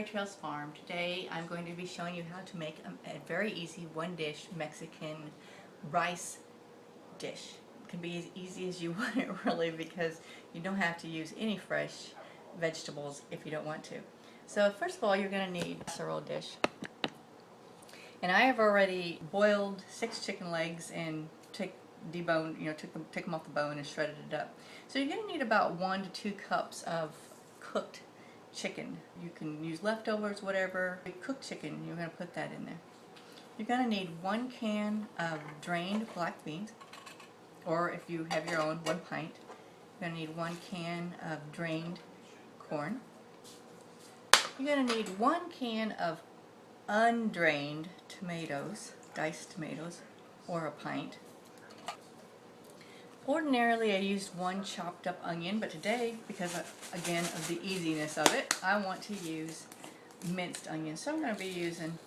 Canterbury Trails Farm. Today I'm going to be showing you how to make a very easy one-dish Mexican rice dish. It can be as easy as you want it really, because you don't have to use any fresh vegetables if you don't want to. So first of all, you're going to need a casserole dish. And I have already boiled 6 chicken legs and take them off the bone and shredded it up. So you're going to need about 1 to 2 cups of cooked chicken. You can use leftovers, whatever. Cooked chicken, you're going to put that in there. You're going to need 1 can of drained black beans, or if you have your own, 1 pint. You're going to need 1 can of drained corn. You're going to need 1 can of undrained tomatoes, diced tomatoes, or a pint. Ordinarily I used 1 chopped up onion, but today, because again of the easiness of it, I want to use minced onions. So I'm going to be using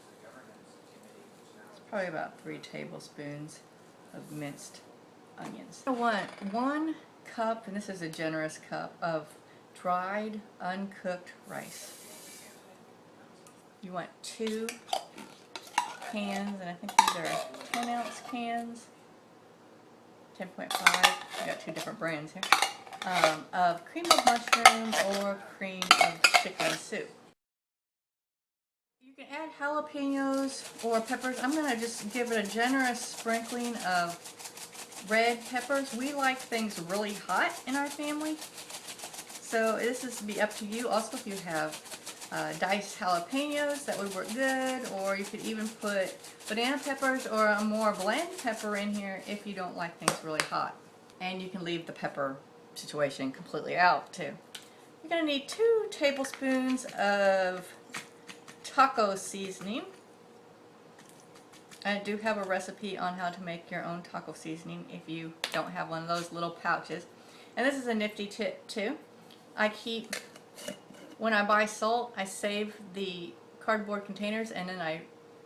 probably about 3 tablespoons of minced onions. I want 1 cup, and this is a generous cup, of dried uncooked rice. You want 2 cans, and I think these are 10-ounce cans. 10.5, I got 2 different brands here, of cream of mushroom or cream of chicken soup. You can add jalapenos or peppers. I'm going to just give it a generous sprinkling of red peppers. We like things really hot in our family, so this is to be up to you. Also, if you have diced jalapenos, that would work good, or you could even put banana peppers or a more bland pepper in here if you don't like things really hot. And you can leave the pepper situation completely out too. You're going to need 2 tablespoons of taco seasoning. I do have a recipe on how to make your own taco seasoning if you don't have one of those little pouches. And this is a nifty tip too. When I buy salt, I save the cardboard containers and then I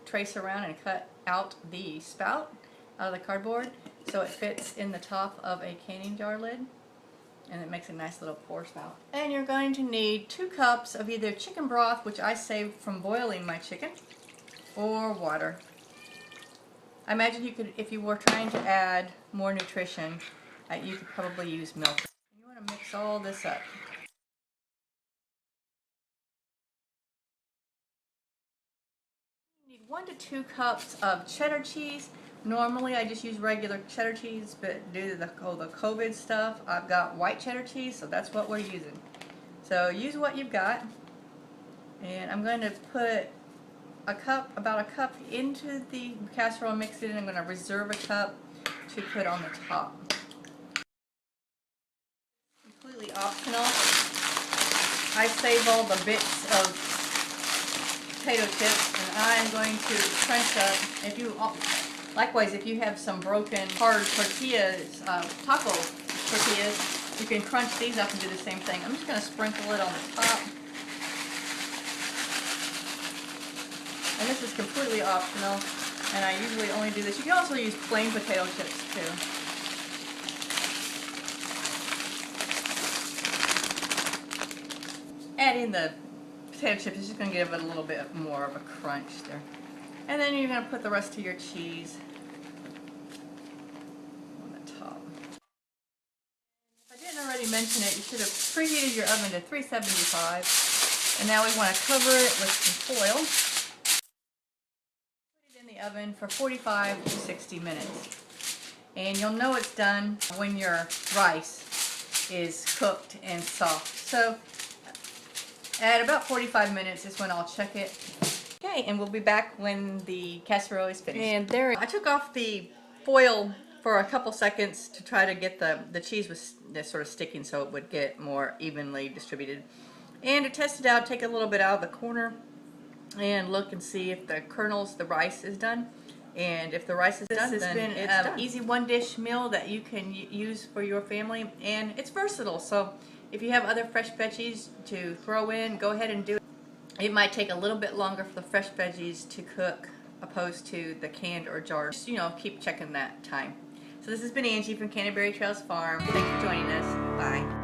trace around and cut out the spout out of the cardboard so it fits in the top of a canning jar lid, and it makes a nice little pour spout. And you're going to need 2 cups of either chicken broth, which I saved from boiling my chicken, or water. I imagine you could, if you were trying to add more nutrition, you could probably use milk. You want to mix all this up. 1 to 2 cups of cheddar cheese. Normally I just use regular cheddar cheese, but due to the COVID stuff, I've got white cheddar cheese, so that's what we're using. So use what you've got. And I'm going to put about a cup into the casserole, mix it in. I'm going to reserve a cup to put on the top. Completely optional. I save all the bits of potato chips, and I'm going to crunch up. Likewise, if you have some broken hard tortillas, taco tortillas, you can crunch these up and do the same thing. I'm just going to sprinkle it on the top, and this is completely optional, and I usually only do this. You can also use plain potato chips too. Adding the potato chips is just going to give it a little bit more of a crunch there. And then you're going to put the rest of your cheese on the top. If I didn't already mention it, you should have preheated your oven to 375. And now we want to cover it with some foil. Put it in the oven for 45 to 60 minutes. And you'll know it's done when your rice is cooked and soft. So at about 45 minutes is when I'll check it. Okay, and we'll be back when the casserole is finished. And there, I took off the foil for a couple seconds to try to get the cheese was sort of sticking so it would get more evenly distributed. And to test it out, take a little bit out of the corner and look and see if the rice is done. And if the rice is done, then it's done. Easy one-dish meal that you can use for your family, and it's versatile. So if you have other fresh veggies to throw in, go ahead and do it. It might take a little bit longer for the fresh veggies to cook opposed to the canned or jarred. Just, keep checking that time. So this has been Angie from Canterbury Trails Farm. Thanks for joining us. Bye.